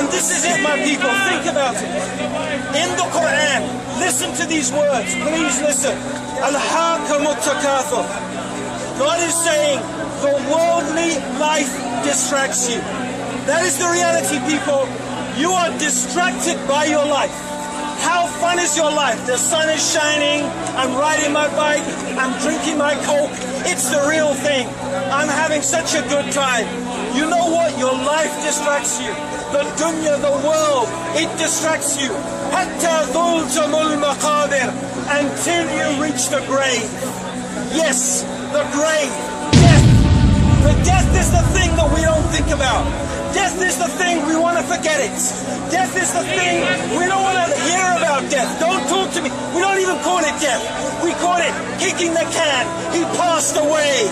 And this is it, my people. Think about it. In the Quran, listen to these words. Please listen. Al-Hakamut Takathur. God is saying the worldly life distracts you. That is the reality, people. You are distracted by your life. How fun is your life? The sun is shining, I'm riding my bike, I'm drinking my Coke. It's the real thing. I'm having such a good time. You know what? Your life distracts you. The dunya, the world, it distracts you. Hatta dhultumul maqabir, until you reach the grave. Yes, the grave. Death. But death is the thing that we don't think about. Death is the thing, we want to forget it. Death is the thing, we don't want to hear about death. Don't talk to me. We don't even call it death. We call it kicking the can. He passed away.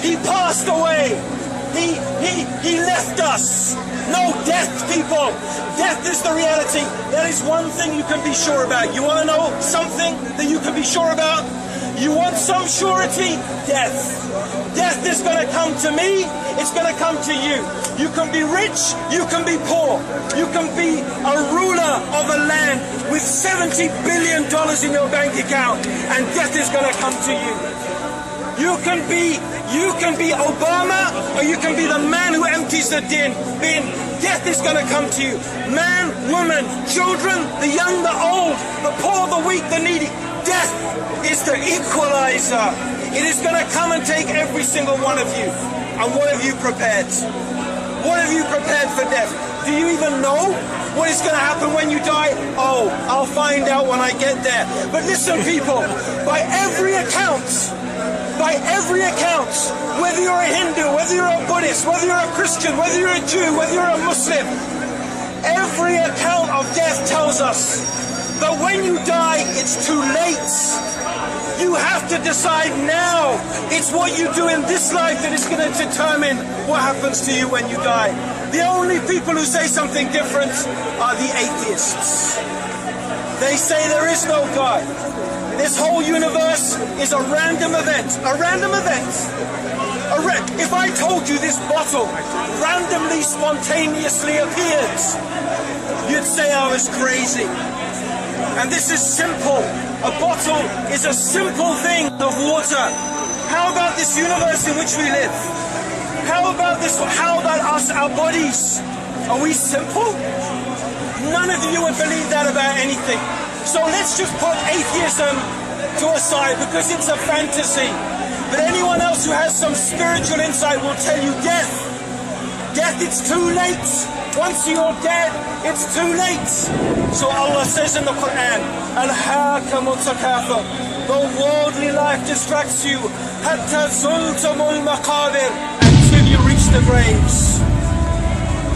He passed away. He left us. No death, people. Death is the reality. That is one thing you can be sure about. You want to know something that you can be sure about? You want some surety? Death. Death is going to come to me. It's going to come to you. You can be rich. You can be poor. You can be a ruler of a land with $70 billion in your bank account, and death is going to come to you. You can be Obama, or you can be the man who empties the bin. Death is going to come to you. Man, woman, children, the young, the old, the poor, the weak, the needy. Death is the equalizer. It is going to come and take every single one of you. And what have you prepared? What have you prepared for death? Do you even know what is going to happen when you die? Oh, I'll find out when I get there. But listen, people, by every account, whether you're a Hindu, whether you're a Buddhist, whether you're a Christian, whether you're a Jew, whether you're a Muslim, every account of death tells us that when you die, it's too late. You have to decide now. It's what you do in this life that is going to determine what happens to you when you die. The only people who say something different are the atheists. They say there is no God. This whole universe is a random event. A random event. If I told you this bottle randomly, spontaneously appeared, you'd say I was crazy. And this is simple. A bottle is a simple thing of water. How about this universe in which we live? How about this? How about us, our bodies? Are we simple? None of you would believe that about anything. So let's just put atheism to a side because it's a fantasy. But anyone else who has some spiritual insight will tell you death. Death, it's too late. Once you're dead, it's too late. So Allah says in the Quran, Al-Hakamut Takathur, the worldly life distracts you, Hatta zultumul maqabir, until you reach the graves.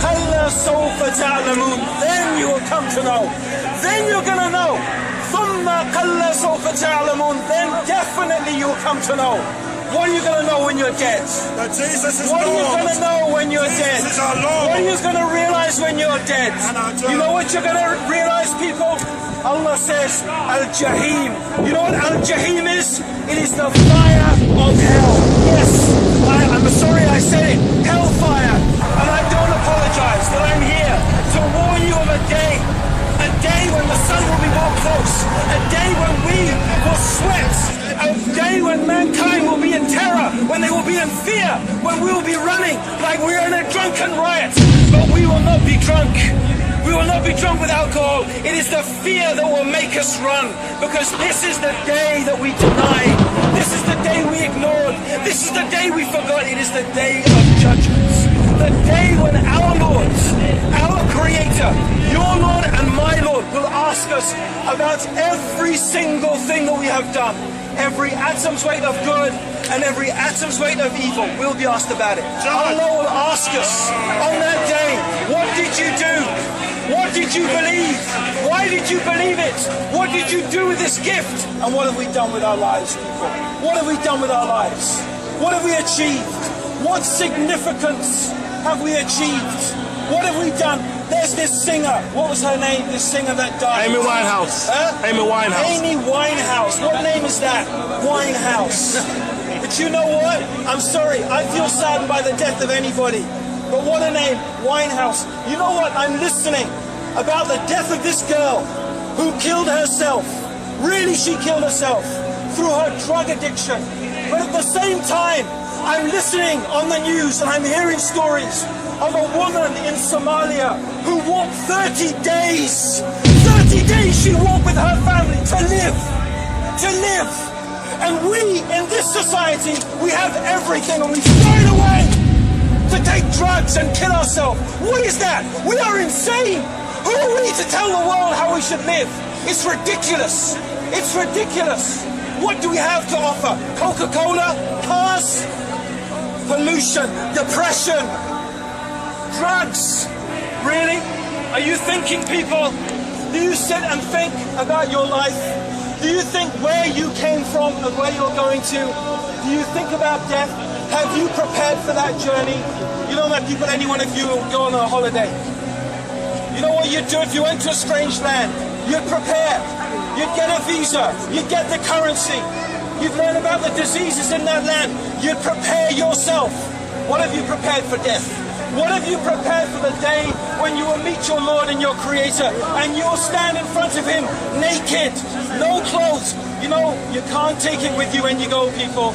Kalla sawfa ta'lamun, then you will come to know. Then you're going to know. Thumma kalla sawfa ta'lamun, then definitely you'll come to know. What are you going to know when you're dead? That Jesus is What are you Lord. going to know when you're dead? Jesus is our Lord. What are you going to realize when you're dead? You know what you're going to realize, people? Allah says, Al-Jahim. You know what Al-Jahim is? It is the fire of hell. Yes, I'm sorry I said it. Hellfire. And I don't apologize that I'm here to warn you of a day when the sun will be more close, a day when we will sweat, a day when mankind will be in terror, when they will be in fear, when we will be running like we're in a drunken riot. But we will not be drunk. We will not be drunk with alcohol. It is the fear that will make us run, because this is the day that we denied. This is the day we ignored. This is the day we forgot. It is the day of judgment. The day when our Lord, our Creator, your Lord and my Lord will ask us about every single thing that we have done. Every atom's weight of good and every atom's weight of evil, we'll be asked about it. Allah will ask us on that day, what did you do? What did you believe? Why did you believe it? What did you do with this gift? And what have we done with our lives, people? What have we done with our lives? What have we achieved? What significance have we achieved? What have we done? There's this singer. What was her name? This singer that died. Amy Winehouse. Amy Winehouse. Amy Winehouse. What name is that? Winehouse. But you know what? I'm sorry. I feel saddened by the death of anybody. But what a name, Winehouse. You know what? I'm listening about the death of this girl who killed herself. Really, she killed herself through her drug addiction. But at the same time, I'm listening on the news and I'm hearing stories of a woman in Somalia who walked 30 days. 30 days she walked with her family to live. To live. And we, in this society, we have everything and we throw it away to take drugs and kill ourselves. What is that? We are insane. Who are we to tell the world how we should live? It's ridiculous. It's ridiculous. What do we have to offer? Coca-Cola? Cars? Pollution? Depression? Drugs? Really? Are you thinking, people? Do you sit and think about your life? Do you think where you came from and where you're going to? Do you think about death? Have you prepared for that journey? You know that people, any one of you will go on a holiday. You know what you'd do if you went to a strange land? You'd prepare. You'd get a visa. You'd get the currency. You'd learn about the diseases in that land. You'd prepare yourself. What have you prepared for death? What have you prepared for the day when you will meet your Lord and your Creator and you will stand in front of Him naked, no clothes? You know, you can't take it with you when you go, people.